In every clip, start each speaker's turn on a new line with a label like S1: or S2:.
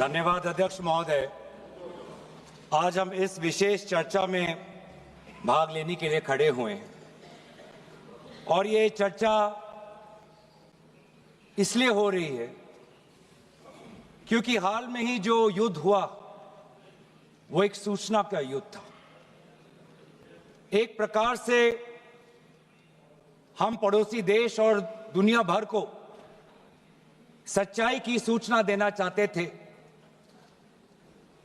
S1: धन्यवाद अध्यक्ष महोदय। आज हम इस विशेष चर्चा में भाग लेने के लिए खड़े हुए हैं और ये चर्चा इसलिए हो रही है क्योंकि हाल में ही जो युद्ध हुआ वो एक सूचना का युद्ध था। एक प्रकार से हम पड़ोसी देश और दुनिया भर को सच्चाई की सूचना देना चाहते थे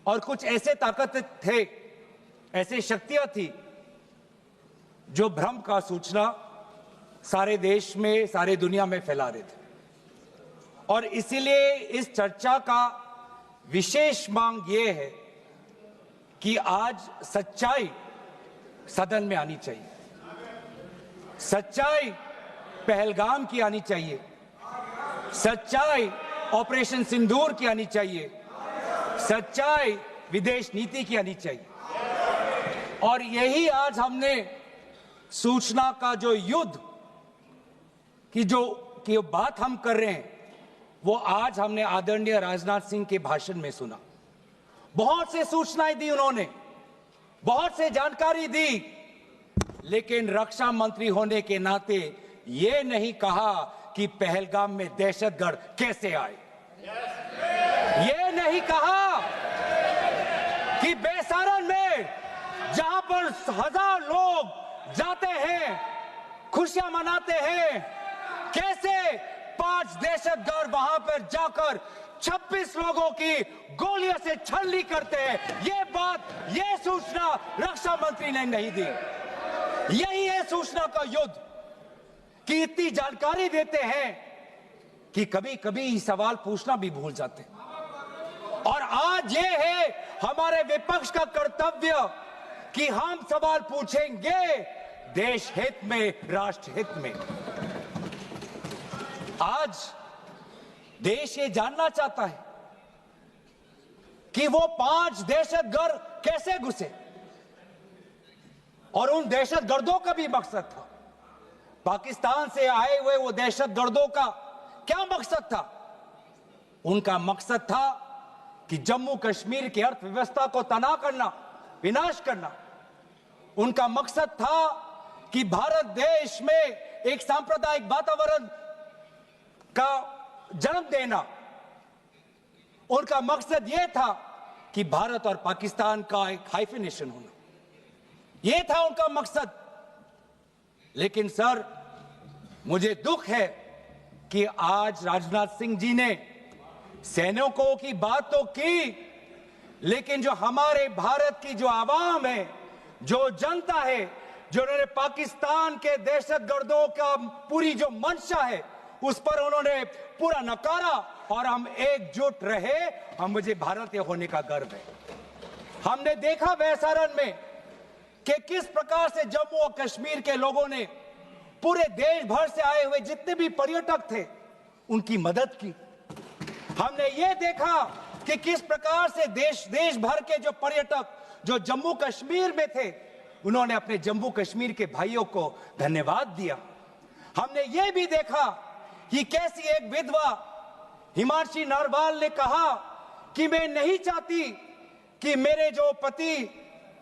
S1: और कुछ ऐसे ताकत थे, ऐसी शक्तियां थी जो भ्रम का सूचना सारे देश में, सारे दुनिया में फैला रहे थे। और इसीलिए इस चर्चा का विशेष मांग ये है कि आज सच्चाई सदन में आनी चाहिए। सच्चाई पहलगाम की आनी चाहिए, सच्चाई ऑपरेशन सिंदूर की आनी चाहिए, सच्चाई विदेश नीति की आनी चाहिए। और यही आज हमने सूचना का जो युद्ध की बात हम कर रहे हैं वो आज हमने आदरणीय राजनाथ सिंह के भाषण में सुना। बहुत से सूचनाएं दी उन्होंने, बहुत से जानकारी दी, लेकिन रक्षा मंत्री होने के नाते ये नहीं कहा कि पहलगाम में दहशतगर्द कैसे आए। ये नहीं कहा कि बेसारन में जहां पर 1000 लोग जाते हैं, खुशियां मनाते हैं, कैसे 5 दहशतगर्द वहां पर जाकर 26 लोगों की गोलियों से छलनी करते हैं। ये सूचना रक्षा मंत्री ने नहीं दी। यही है सूचना का युद्ध कि इतनी जानकारी देते हैं कि कभी कभी सवाल पूछना भी भूल जाते हैं। और आज ये है हमारे विपक्ष का कर्तव्य कि हम सवाल पूछेंगे देश हित में, राष्ट्र हित में। आज देश ये जानना चाहता है कि वो 5 दहशतगर्द कैसे घुसे और उन दहशतगर्दों का भी मकसद था। पाकिस्तान से आए हुए वो दहशतगर्दों का क्या मकसद था? उनका मकसद था कि जम्मू कश्मीर की अर्थव्यवस्था को तनाव करना, विनाश करना। उनका मकसद था कि भारत देश में एक सांप्रदायिक वातावरण का जन्म देना। उनका मकसद यह था कि भारत और पाकिस्तान का एक हाइफिनेशन होना। यह था उनका मकसद। लेकिन सर, मुझे दुख है कि आज राजनाथ सिंह जी ने सैनिकों की बात तो की, लेकिन जो हमारे भारत की जो आवाम है, जो जनता है, जो उन्होंने पाकिस्तान के दहशतगर्दों का पूरी जो मंशा है उस पर उन्होंने पूरा नकारा। और हम एकजुट रहे। मुझे भारतीय होने का गर्व है। हमने देखा बेसारन में कि किस प्रकार से जम्मू और कश्मीर के लोगों ने पूरे देश भर से आए हुए जितने भी पर्यटक थे उनकी मदद की। हमने ये देखा कि किस प्रकार से देश भर के जो पर्यटक जो जम्मू कश्मीर में थे उन्होंने अपने जम्मू कश्मीर के भाइयों को धन्यवाद दिया। हमने ये भी देखा कि कैसी एक विधवा हिमांशी नरवाल ने कहा कि मैं नहीं चाहती कि मेरे जो पति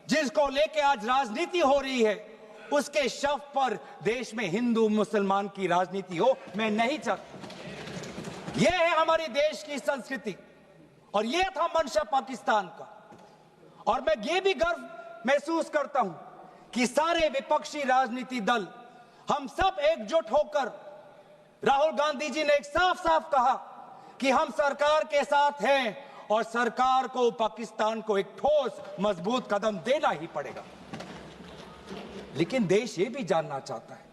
S1: जिसको लेके आज राजनीति हो रही है उसके शव पर देश में हिंदू मुसलमान की राजनीति हो, मैं नहीं चाहती। यह है हमारे देश की संस्कृति और यह था मंशा पाकिस्तान का। और मैं ये भी गर्व महसूस करता हूं कि सारे विपक्षी राजनीति दल हम सब एकजुट होकर, राहुल गांधी जी ने एक साफ साफ कहा कि हम सरकार के साथ हैं और सरकार को पाकिस्तान को एक ठोस मजबूत कदम देना ही पड़ेगा। लेकिन देश ये भी जानना चाहता है,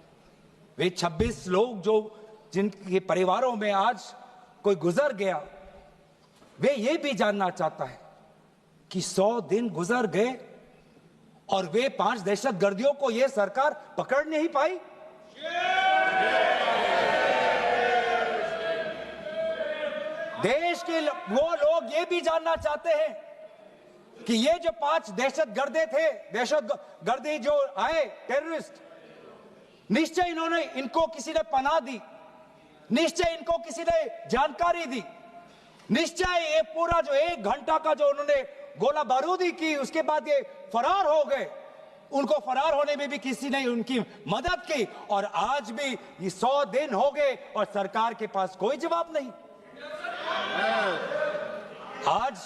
S1: वे 26 लोग जो जिनके परिवारों में आज कोई गुजर गया, वे ये भी जानना चाहता है कि 100 दिन गुजर गए और वे 5 दहशतगर्दियों को ये सरकार पकड़ नहीं पाई। देश के वो लोग ये भी जानना चाहते हैं कि ये जो 5 दहशतगर्दे थे, दहशतगर्दी जो आए टेररिस्ट, निश्चय इनको किसी ने पनाह दी, निश्चय इनको किसी ने जानकारी दी, निश्चय ये पूरा जो 1 घंटा का जो उन्होंने गोला बारूदी की, उसके बाद ये फरार हो गए। उनको फरार होने में भी किसी ने उनकी मदद की, और आज भी ये 100 दिन हो गए और सरकार के पास कोई जवाब नहीं। आज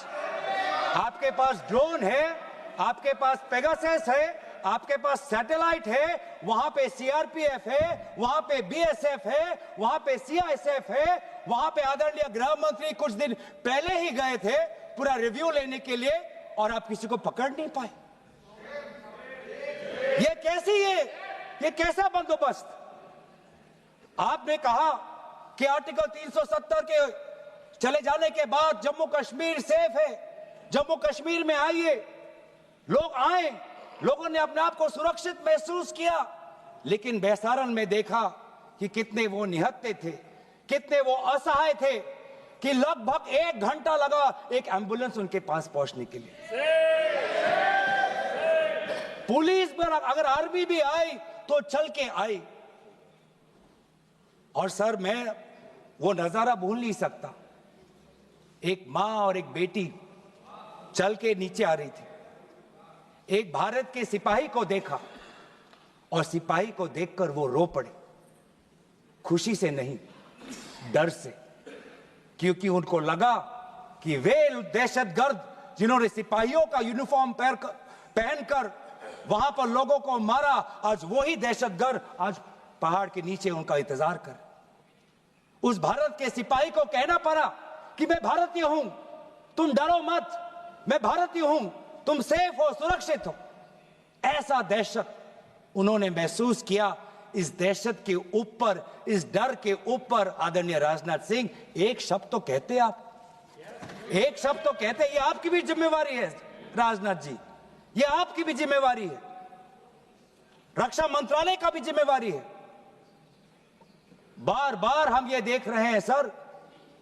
S1: आपके पास ड्रोन है, आपके पास पेगासस है, आपके पास सैटेलाइट है, वहां पे सीआरपीएफ है, वहां पे बीएसएफ है, वहां पे सीआईएसएफ है, वहां पे आदरणीय गृह मंत्री कुछ दिन पहले ही गए थे पूरा रिव्यू लेने के लिए, और आप किसी को पकड़ नहीं पाए। ये कैसा बंदोबस्त? आपने कहा कि आर्टिकल 370 के चले जाने के बाद जम्मू कश्मीर सेफ है, जम्मू कश्मीर में आइए। लोग आए, लोगों ने अपने आप को सुरक्षित महसूस किया, लेकिन बेसारन में देखा कि कितने वो निहत्थे थे, कितने वो असहाय थे, कि लगभग 1 घंटा लगा एक एम्बुलेंस उनके पास पहुंचने के लिए। पुलिस पर अगर आर्मी भी आई तो चल के आई। और सर, मैं वो नजारा भूल नहीं सकता। एक मां और एक बेटी चल के नीचे आ रही थी, एक भारत के सिपाही को देखा और सिपाही को देखकर वो रो पड़े, खुशी से नहीं, डर से, क्योंकि उनको लगा कि वे दहशतगर्द जिन्होंने सिपाहियों का यूनिफॉर्म पहनकर वहां पर लोगों को मारा, आज वही दहशतगर्द आज पहाड़ के नीचे उनका इंतजार कर। उस भारत के सिपाही को कहना पड़ा कि मैं भारतीय हूं, तुम डरो मत, मैं भारतीय हूं, तुम सेफ हो, सुरक्षित हो। ऐसा दहशत उन्होंने महसूस किया। इस दहशत के ऊपर, इस डर के ऊपर आदरणीय राजनाथ सिंह एक शब्द तो कहते, आप एक शब्द तो कहते। ये आपकी भी जिम्मेवारी है राजनाथ जी, ये आपकी भी जिम्मेवारी है, रक्षा मंत्रालय का भी जिम्मेवारी है। बार बार हम ये देख रहे हैं सर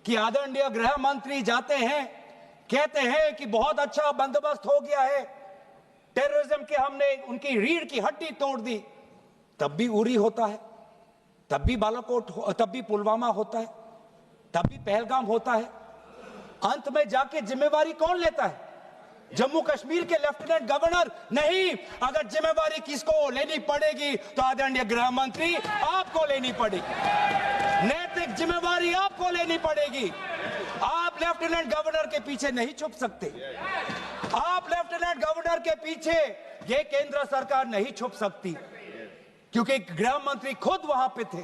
S1: कि आदरणीय गृह मंत्री जाते हैं, कहते हैं कि बहुत अच्छा बंदोबस्त हो गया है, टेररिज्म के हमने उनकी रीढ़ की हड्डी तोड़ दी। तब भी उरी होता है, तब भी बालाकोट, तब भी पुलवामा होता है, तब भी पहलगाम होता है। अंत में जाके जिम्मेवारी कौन लेता है? जम्मू कश्मीर के लेफ्टिनेंट गवर्नर नहीं। अगर जिम्मेवारी किसको लेनी पड़ेगी तो आदरणीय गृह मंत्री आपको लेनी पड़ेगी, नैतिक जिम्मेवारी आपको लेनी पड़ेगी। आप लेफ्टिनेंट गवर्नर के पीछे नहीं छुप सकते, आप लेफ्टिनेंट गवर्नर के पीछे ये केंद्र सरकार नहीं छुप सकती, क्योंकि गृह मंत्री खुद वहां पे थे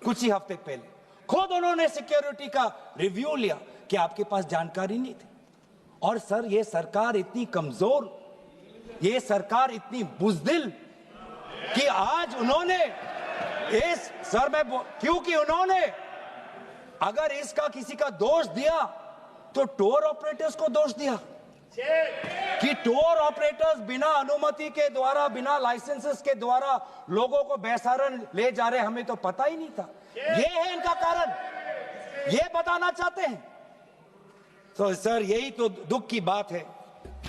S1: कुछ ही हफ्ते पहले, खुद उन्होंने सिक्योरिटी का रिव्यू लिया कि आपके पास जानकारी नहीं थी। और सर, ये सरकार इतनी कमजोर, ये सरकार इतनी बुज़दिल कि आज उन्होंने इस सर में, क्योंकि उन्होंने अगर इसका किसी का दोष दिया तो टूर ऑपरेटर्स को दोष दिया कि टूर ऑपरेटर्स बिना अनुमति के द्वारा, बिना लाइसेंसेस के द्वारा लोगों को बेसारन ले जा रहे, हमें तो पता ही नहीं था। ये है इनका कारण, ये बताना चाहते हैं। तो सर, यही तो दुख की बात है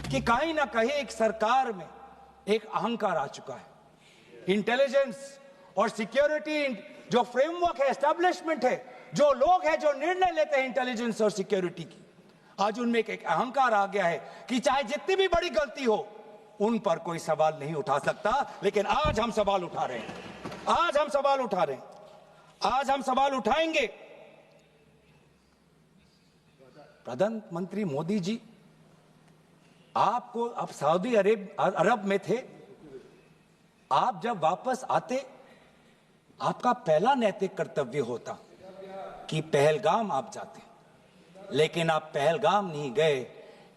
S1: कि कहीं ना कहीं एक सरकार में एक अहंकार आ चुका है। इंटेलिजेंस और सिक्योरिटी जो फ्रेमवर्क है, एस्टैब्लिशमेंट है, जो लोग हैं जो निर्णय लेते हैं इंटेलिजेंस और सिक्योरिटी की, आज उनमें एक अहंकार आ गया है कि चाहे जितनी भी बड़ी गलती हो उन पर कोई सवाल नहीं उठा सकता। लेकिन आज हम सवाल उठा रहे हैं, आज हम सवाल उठा रहे हैं, आज हम सवाल उठाएंगे। प्रधानमंत्री मोदी जी, आपको, आप सऊदी अरब में थे, आप जब वापस आते आपका पहला नैतिक कर्तव्य होता कि पहलगाम आप जाते, लेकिन आप पहलगाम नहीं गए,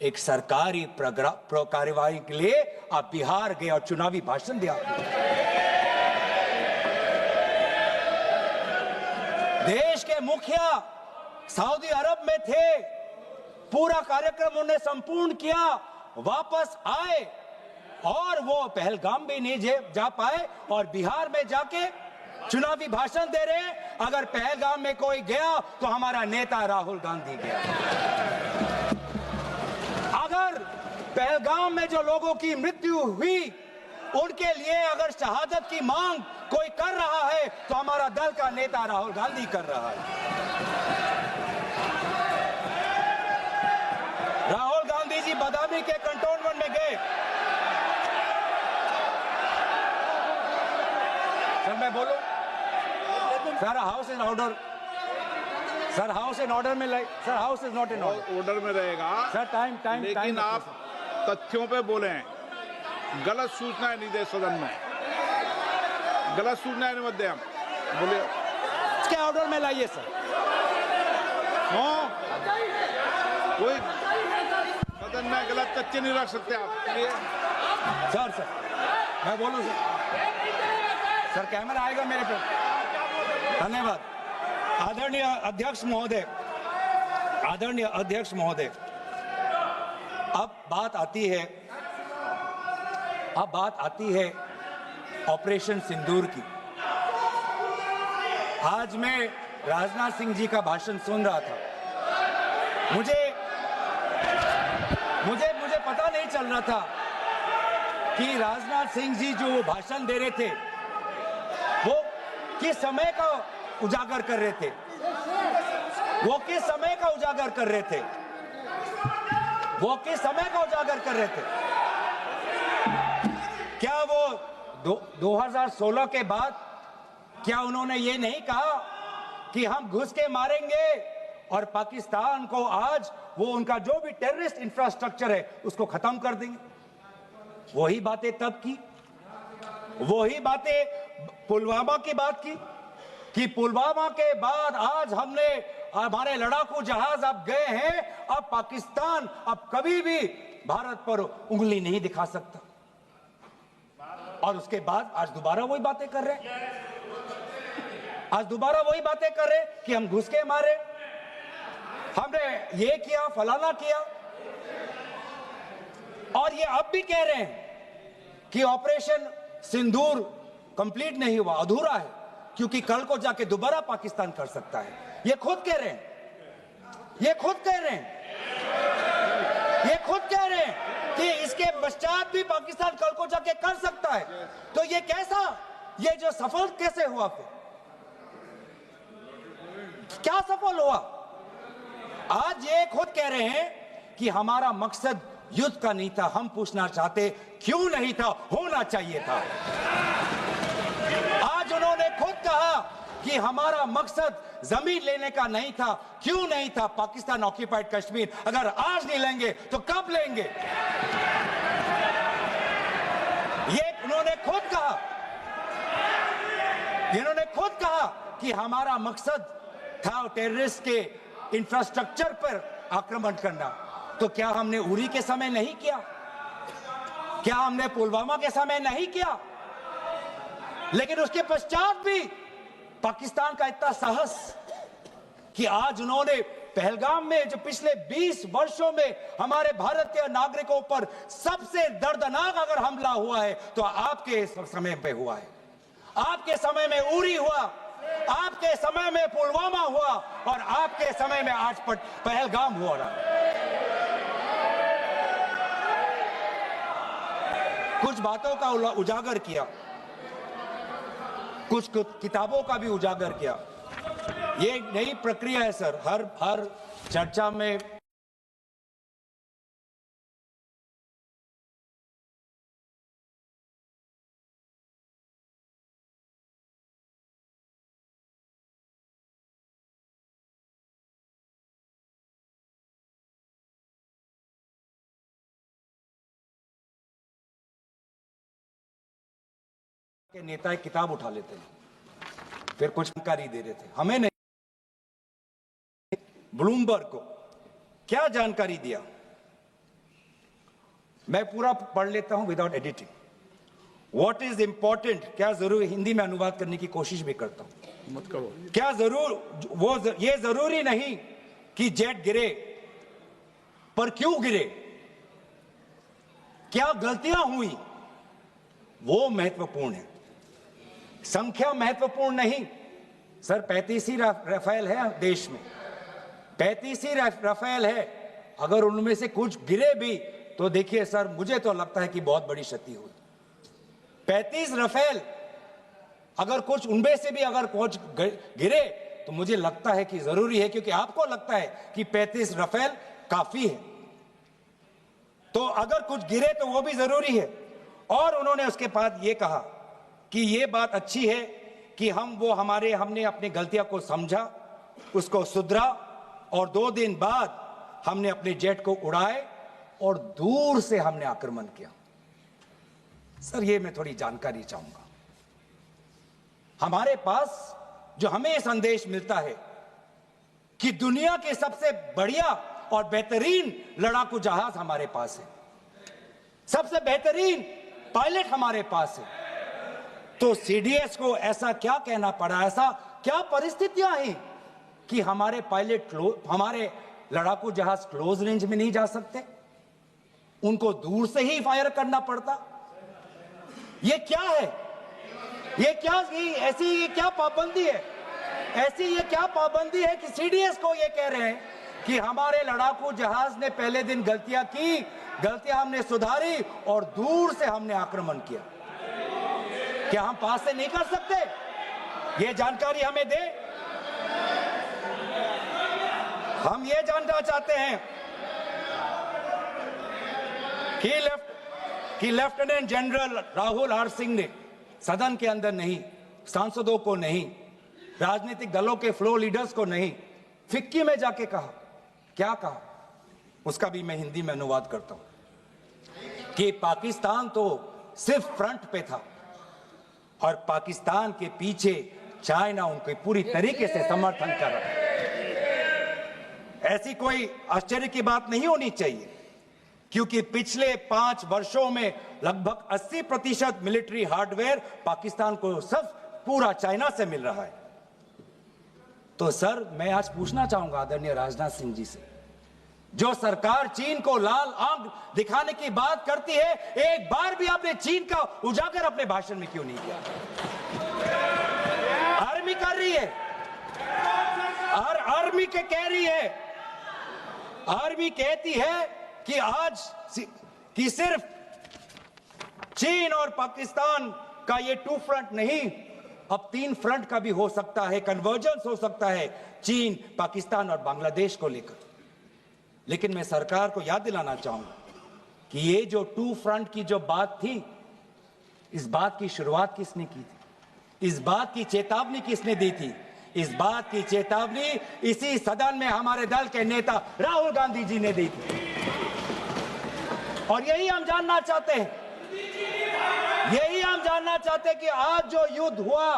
S1: एक सरकारी कार्यवाही के लिए आप बिहार गए और चुनावी भाषण दिया। देश के मुखिया सऊदी अरब में थे, पूरा कार्यक्रम उन्होंने संपूर्ण किया, वापस आए और वो पहलगाम भी नहीं जा पाए और बिहार में जाके चुनावी भाषण दे रहे हैं। अगर पहलगाम में कोई गया तो हमारा नेता राहुल गांधी गया। अगर पहलगाम में जो लोगों की मृत्यु हुई उनके लिए अगर शहादत की मांग कोई कर रहा है तो हमारा दल का नेता राहुल गांधी कर रहा है। के कंटोनमेंट में गए। सर मैं बोलूं? Sir house in order. Sir house in order में like. Sir house is not in
S2: order में रहेगा
S1: सर। टाइम
S2: लेकिन आप तथ्यों पे बोलें, गलत सूचनाएं नहीं दे सदन में, गलत सूचनाएं मत दे। हम बोलिए
S1: इसके ऑर्डर में लाइए सर।
S2: कोई सदन में गलत तथ्य नहीं रख सकते आप।
S1: सर मैं बोलूं सर कैमरा आएगा मेरे पे। धन्यवाद। आदरणीय अध्यक्ष महोदय, अब बात आती है ऑपरेशन सिंदूर की। आज मैं राजनाथ सिंह जी का भाषण सुन रहा था। मुझे पता नहीं चल रहा था कि राजनाथ सिंह जी जो भाषण दे रहे थे वो किस समय का उजागर कर रहे थे। क्या वो 2016 के बाद क्या उन्होंने ये नहीं कहा कि हम घुस के मारेंगे और पाकिस्तान को आज वो उनका जो भी टेररिस्ट इंफ्रास्ट्रक्चर है उसको खत्म कर देंगे? वही बातें तब की, वही बातें पुलवामा की बात की कि पुलवामा के बाद आज हमारे लड़ाकू जहाज अब गए हैं, अब पाकिस्तान अब कभी भी भारत पर उंगली नहीं दिखा सकता। और उसके बाद आज दोबारा वही बातें कर रहे हैं। कि हम घुस के मारे, हमने ये किया, फलाना किया। और ये अब भी कह रहे हैं कि ऑपरेशन सिंदूर कंप्लीट नहीं हुआ, अधूरा है, क्योंकि कल को जाके दोबारा पाकिस्तान कर सकता है। ये खुद कह रहे हैं कि इसके पश्चात भी पाकिस्तान कल को जाके कर सकता है। तो ये जो सफल कैसे हुआ? फिर क्या सफल हुआ? आज ये खुद कह रहे हैं कि हमारा मकसद युद्ध का नहीं था। हम पूछना चाहते क्यों नहीं था, होना चाहिए था। आज उन्होंने खुद कहा कि हमारा मकसद जमीन लेने का नहीं था। क्यों नहीं था? पाकिस्तान ऑक्यूपाइड कश्मीर अगर आज नहीं लेंगे तो कब लेंगे? ये इन्होंने खुद कहा कि हमारा मकसद था टेररिस्ट के इंफ्रास्ट्रक्चर पर आक्रमण करना। तो क्या हमने उरी के समय नहीं किया? क्या हमने पुलवामा के समय नहीं किया? लेकिन उसके पश्चात भी पाकिस्तान का इतना साहस कि आज उन्होंने पहलगाम में जो पिछले 20 वर्षों में हमारे भारतीय नागरिकों पर सबसे दर्दनाक अगर हमला हुआ है तो आपके समय पे हुआ है। आपके समय में उरी हुआ, आपके समय में पुलवामा हुआ और आपके समय में आज पहलगाम हो रहा है। कुछ बातों का उजागर किया, कुछ किताबों का भी उजागर किया। ये नई प्रक्रिया है सर, हर चर्चा में के नेता एक किताब उठा लेते हैं, फिर कुछ जानकारी दे रहे थे, हमें नहीं। ब्लूमबर्ग को क्या जानकारी दिया, मैं पूरा पढ़ लेता हूं without editing. What is important, क्या जरूरी, हिंदी में अनुवाद करने की कोशिश भी करता हूं।
S2: मत करो।
S1: क्या ये जरूरी नहीं कि जेट गिरे, पर क्यों गिरे, क्या गलतियां हुई, वो महत्वपूर्ण है। संख्या महत्वपूर्ण नहीं सर। 35 ही राफेल है देश में, 35 ही राफेल है। अगर उनमें से कुछ गिरे भी तो देखिए सर, मुझे तो लगता है कि बहुत बड़ी क्षति हुई। 35 राफेल, अगर कुछ उनमें से भी अगर कुछ गिरे तो मुझे लगता है कि जरूरी है, क्योंकि आपको लगता है कि 35 राफेल काफी है। तो अगर कुछ गिरे तो वो भी जरूरी है। और उन्होंने उसके बाद ये कहा कि ये बात अच्छी है कि हमने अपनी गलतियां को समझा, उसको सुधरा, और 2 दिन बाद हमने अपने जेट को उड़ाए और दूर से हमने आक्रमण किया। सर, ये मैं थोड़ी जानकारी चाहूंगा। हमारे पास जो हमें संदेश मिलता है कि दुनिया के सबसे बढ़िया और बेहतरीन लड़ाकू जहाज हमारे पास है, सबसे बेहतरीन पायलट हमारे पास है, तो सीडीएस को ऐसा क्या कहना पड़ा, ऐसा क्या परिस्थितियां हैं कि हमारे हमारे लड़ाकू जहाज क्लोज रेंज में नहीं जा सकते, उनको दूर से ही फायर करना पड़ता? ये क्या है? ऐसी क्या पाबंदी है? ऐसी ये क्या पाबंदी है कि सीडीएस को ये कह रहे हैं कि हमारे लड़ाकू जहाज ने पहले दिन गलतियां की, गलतियां हमने सुधारी और दूर से हमने आक्रमण किया? क्या हम पास से नहीं कर सकते? ये जानकारी हमें दे। हम ये जानना चाहते हैं कि lieutenant general Rahul R Singh ने सदन के अंदर नहीं, सांसदों को नहीं, राजनीतिक दलों के फ्लोर लीडर्स को नहीं, फिक्की में जाके कहा। क्या कहा? उसका भी मैं हिंदी में अनुवाद करता हूं कि पाकिस्तान तो सिर्फ फ्रंट पे था और पाकिस्तान के पीछे चाइना उनके पूरी तरीके से समर्थन कर रहा है। ऐसी कोई आश्चर्य की बात नहीं होनी चाहिए, क्योंकि पिछले 5 वर्षों में लगभग 80% मिलिट्री हार्डवेयर पाकिस्तान को सब पूरा चाइना से मिल रहा है। तो सर, मैं आज पूछना चाहूंगा आदरणीय राजनाथ सिंह जी से, जो सरकार चीन को लाल आंख दिखाने की बात करती है, एक बार भी आपने चीन का उजागर अपने भाषण में क्यों नहीं किया? आर्मी कर रही है, आर्मी के कह रही है, आर्मी कहती है कि सिर्फ चीन और पाकिस्तान का ये 2 फ्रंट नहीं, अब 3 फ्रंट का भी हो सकता है, कन्वर्जेंस हो सकता है चीन, पाकिस्तान और बांग्लादेश को लेकर। लेकिन मैं सरकार को याद दिलाना चाहूंगा कि ये जो 2 फ्रंट की जो बात थी, इस बात की शुरुआत किसने की थी? इस बात की चेतावनी किसने दी थी? इस बात की चेतावनी इसी सदन में हमारे दल के नेता राहुल गांधी जी ने दी थी। और यही हम जानना चाहते हैं, कि आज जो युद्ध हुआ,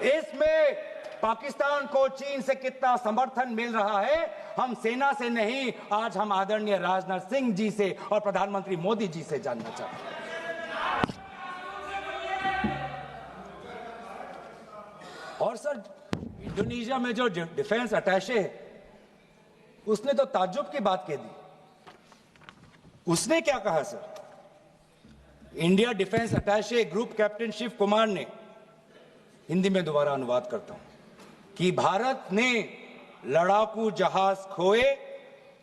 S1: इसमें पाकिस्तान को चीन से कितना समर्थन मिल रहा है। हम सेना से नहीं, आज हम आदरणीय राजनाथ सिंह जी से और प्रधानमंत्री मोदी जी से जानना चाहते हैं। और सर, इंडोनेशिया में जो डिफेंस अटैचे है, उसने तो ताज्जुब की बात कह दी। उसने क्या कहा sir? India defence attache group captain Shiv Kumar ने, हिंदी में दोबारा अनुवाद करता हूं, कि भारत ने लड़ाकू जहाज खोए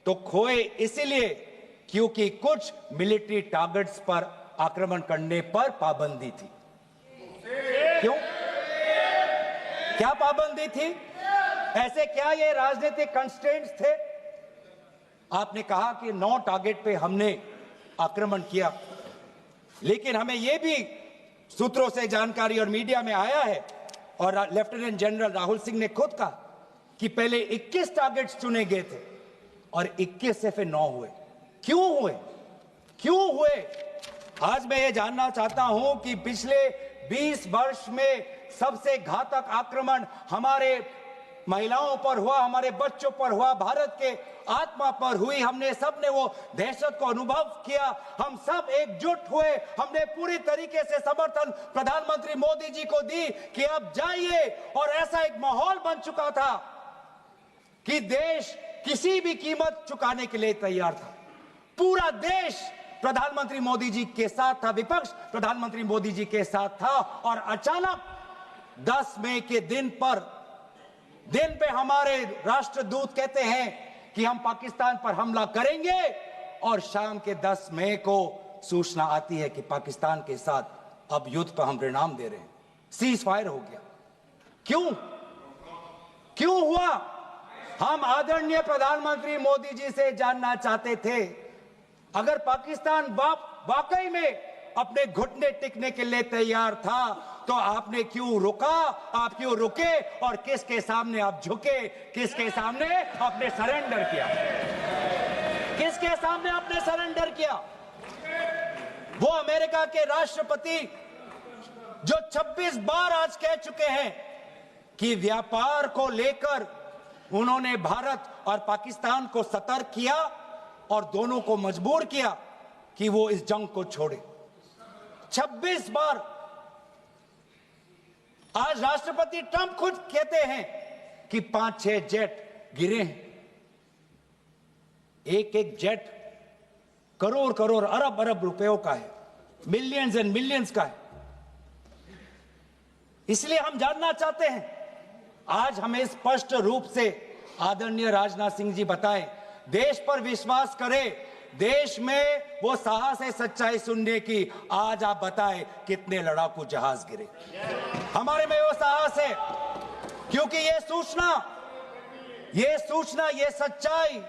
S1: तो खोए इसलिए क्योंकि कुछ मिलिट्री टारगेट्स पर आक्रमण करने पर पाबंदी थी। क्यों? क्या पाबंदी थी? ऐसे क्या ये राजनीतिक कंस्ट्रेंट्स थे? आपने कहा कि 9 टारगेट पे हमने आक्रमण किया, लेकिन हमें यह भी सूत्रों से जानकारी और मीडिया में आया है, और लेफ्टिनेंट जनरल राहुल सिंह ने खुद कहा कि पहले 21 टारगेट्स चुने गए थे और 21 से फिर 9 हुए। क्यों हुए? आज मैं ये जानना चाहता हूं कि पिछले 20 वर्ष में सबसे घातक आक्रमण हमारे महिलाओं पर हुआ, हमारे बच्चों पर हुआ, भारत के आत्मा पर हुई। हमने सब ने वो दहशत को अनुभव किया, हम सब एकजुट हुए, हमने पूरी तरीके से समर्थन प्रधानमंत्री मोदी जी को दी कि अब जाइए। और ऐसा एक माहौल बन चुका था कि देश किसी भी कीमत चुकाने के लिए तैयार था। पूरा देश प्रधानमंत्री मोदी जी के साथ था, विपक्ष प्रधानमंत्री मोदी जी के साथ था। और अचानक 10 मई के दिन पे हमारे राष्ट्रदूत कहते हैं कि हम पाकिस्तान पर हमला करेंगे, और शाम के 10 मई को सूचना आती है कि पाकिस्तान के साथ अब युद्ध पर हम परिणाम दे रहे हैं, सीज फायर हो गया। क्यों हुआ? हम आदरणीय प्रधानमंत्री मोदी जी से जानना चाहते थे अगर पाकिस्तान वाकई में अपने घुटने टिकने के लिए तैयार था तो आपने क्यों रुका, आप क्यों रुके और किसके सामने आप झुके, किसके सामने आपने सरेंडर किया, किसके सामने आपने सरेंडर किया? वो अमेरिका के राष्ट्रपति जो 26 बार आज कह चुके हैं कि व्यापार को लेकर उन्होंने भारत और पाकिस्तान को सतर्क किया और दोनों को मजबूर किया कि वो इस जंग को छोड़े। 26 बार। आज राष्ट्रपति ट्रंप खुद कहते हैं कि 5-6 जेट गिरे हैं। एक एक जेट करोड़ करोड़ अरब अरब रुपयों का है, मिलियंस एंड मिलियंस का है। इसलिए हम जानना चाहते हैं, आज हमें स्पष्ट रूप से आदरणीय राजनाथ सिंह जी बताएं, देश पर विश्वास करें, देश में वो साहस है सच्चाई सुनने की। आज आप बताएं कितने लड़ाकू जहाज गिरे? हमारे में वो साहस है क्योंकि ये सूचना, ये सच्चाई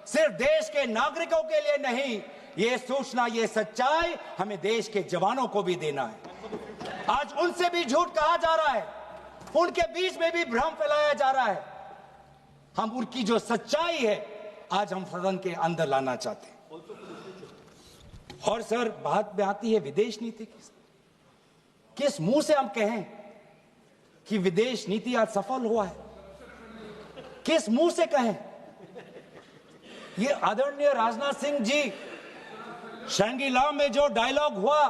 S1: सिर्फ देश के नागरिकों के लिए नहीं, ये सूचना, ये सच्चाई हमें देश के जवानों को भी देना है। आज उनसे भी झूठ कहा जा रहा है, उनके बीच में भी भ्रम फैलाया जा रहा है। हम उनकी जो सच्चाई है आज हम सदन के अंदर लाना चाहते हैं। और सर, बात में आती है विदेश नीति की। किस मुंह से हम कहें कि विदेश नीति आज सफल हुआ है? किस मुंह से कहें? ये आदरणीय राजनाथ सिंह जी, शंगीला में जो डायलॉग हुआ,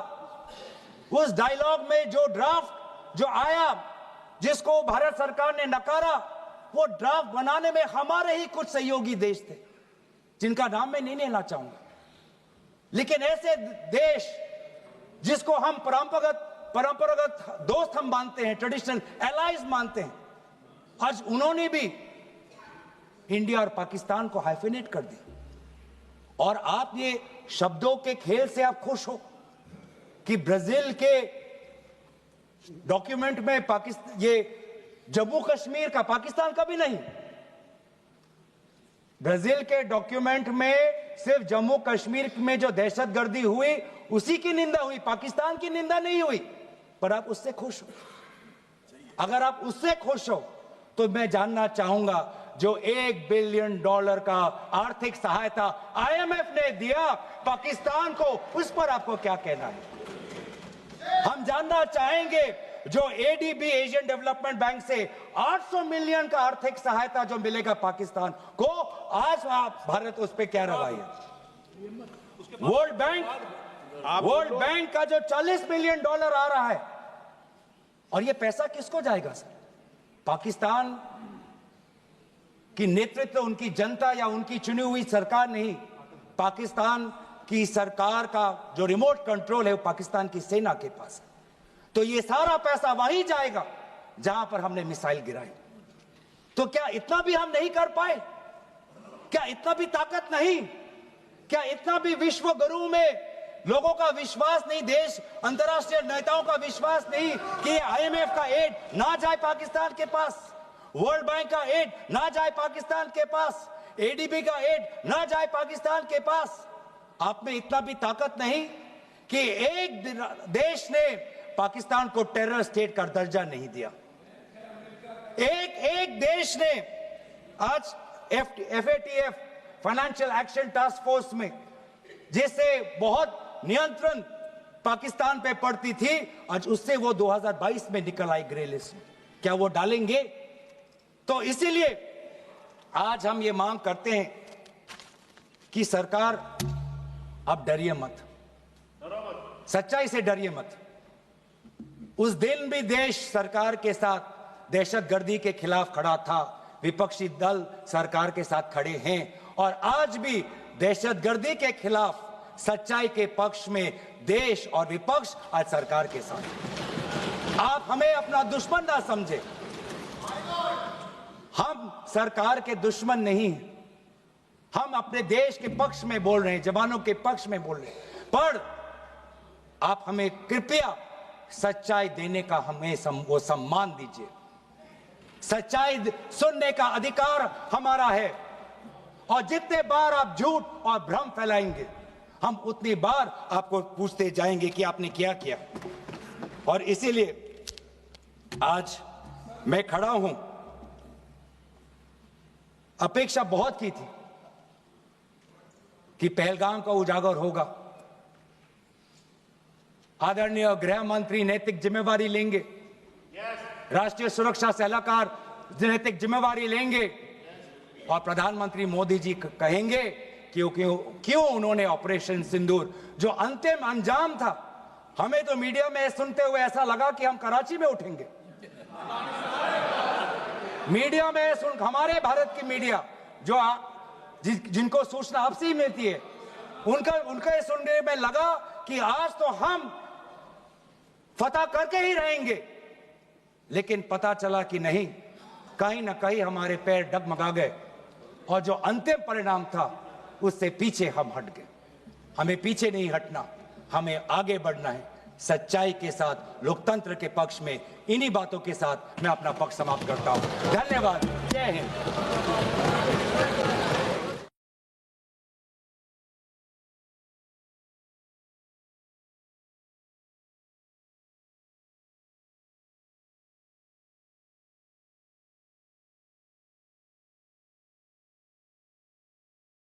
S1: उस डायलॉग में जो ड्राफ्ट जो आया, जिसको भारत सरकार ने नकारा, वो ड्राफ्ट बनाने में हमारे ही कुछ सहयोगी देश थे जिनका नाम मैं नहीं लेना चाहूंगा। लेकिन ऐसे देश जिसको हम परंपरागत दोस्त हम मानते हैं, ट्रेडिशनल एलाइज मानते हैं, आज उन्होंने भी इंडिया और पाकिस्तान को हाइफिनेट कर दिया। और आप ये शब्दों के खेल से आप खुश हो कि ब्राजील के डॉक्यूमेंट में पाकिस्तान, ये जम्मू कश्मीर का पाकिस्तान का भी नहीं, ब्राजील के डॉक्यूमेंट में सिर्फ जम्मू कश्मीर में जो दहशतगर्दी हुई उसी की निंदा हुई, पाकिस्तान की निंदा नहीं हुई। पर आप उससे खुश हो? अगर आप उससे खुश हो तो मैं जानना चाहूंगा, जो $1 बिलियन का आर्थिक सहायता IMF ने दिया पाकिस्तान को, उस पर आपको क्या कहना है? हम जानना चाहेंगे, जो ADB एशियन डेवलपमेंट बैंक से 800 मिलियन का आर्थिक सहायता जो मिलेगा पाकिस्तान को, आज भारत उस पर क्या रवैया? वर्ल्ड बैंक का जो $40 मिलियन आ रहा है, और ये पैसा किसको जाएगा सर? पाकिस्तान की नेतृत्व उनकी जनता या उनकी चुनी हुई सरकार नहीं, पाकिस्तान की सरकार का जो रिमोट कंट्रोल है वो पाकिस्तान की सेना के पास है। तो ये सारा पैसा वहीं जाएगा जहां पर हमने मिसाइल गिराई। तो क्या इतना भी हम नहीं कर पाए? क्या इतना भी ताकत नहीं? क्या इतना भी विश्व गुरु में लोगों का विश्वास नहीं, देश अंतर्राष्ट्रीय नेताओं का विश्वास नहीं कि IMF का एड ना जाए पाकिस्तान के पास, वर्ल्ड बैंक का एड ना जाए पाकिस्तान के पास, ADB का एड ना जाए पाकिस्तान के पास? आप में इतना भी ताकत नहीं कि एक देश ने पाकिस्तान को टेरर स्टेट का दर्जा नहीं दिया। एक देश ने आज FATF financial action task force में, जिससे बहुत नियंत्रण पाकिस्तान पे पड़ती थी, आज उससे वो 2022 में निकल आई ग्रे लिस्ट में। क्या वो डालेंगे? तो इसीलिए आज हम ये मांग करते हैं कि सरकार अब डरिए मत, सच्चाई से डरिए मत। उस दिन भी देश सरकार के साथ दहशतगर्दी के खिलाफ खड़ा था, विपक्षी दल सरकार के साथ खड़े हैं, और आज भी दहशतगर्दी के खिलाफ सच्चाई के पक्ष में देश और विपक्ष आज सरकार के साथ। आप हमें अपना दुश्मन ना समझे, हम सरकार के दुश्मन नहीं हैं, हम अपने देश के पक्ष में बोल रहे हैं, जवानों के पक्ष में बोल रहे हैं। पर आप हमें कृपया सच्चाई देने का हमें वो सम्मान दीजिए। सच्चाई सुनने का अधिकार हमारा है, और जितने बार आप झूठ और भ्रम फैलाएंगे, हम उतनी बार आपको पूछते जाएंगे कि आपने क्या किया। और इसीलिए आज मैं खड़ा हूं। अपेक्षा बहुत की थी कि पहलगाम का उजागर होगा। आदरणीय गृह मंत्री नैतिक जिम्मेवारी लेंगे, राष्ट्रीय सुरक्षा सलाहकार नैतिक जिम्मेवारी लेंगे और प्रधानमंत्री मोदी जी कहेंगे क्यों उन्होंने ऑपरेशन सिंदूर जो अंतिम अंजाम था, हमें तो मीडिया में सुनते हुए ऐसा लगा कि हम कराची में उठेंगे। मीडिया में हमारे भारत की मीडिया जो जिनको सूचना आपसे ही मिलती है, उनका ये सुनने में लगा कि आज तो हम फतह करके ही रहेंगे, लेकिन पता चला कि नहीं, कहीं ना कहीं हमारे पैर डगमगा गए और जो अंतिम परिणाम था उससे पीछे हम हट गए। हमें पीछे नहीं हटना, हमें आगे बढ़ना है सच्चाई के साथ, लोकतंत्र के पक्ष में। इन्हीं बातों के साथ मैं अपना पक्ष समाप्त करता हूं। धन्यवाद। जय हिंद।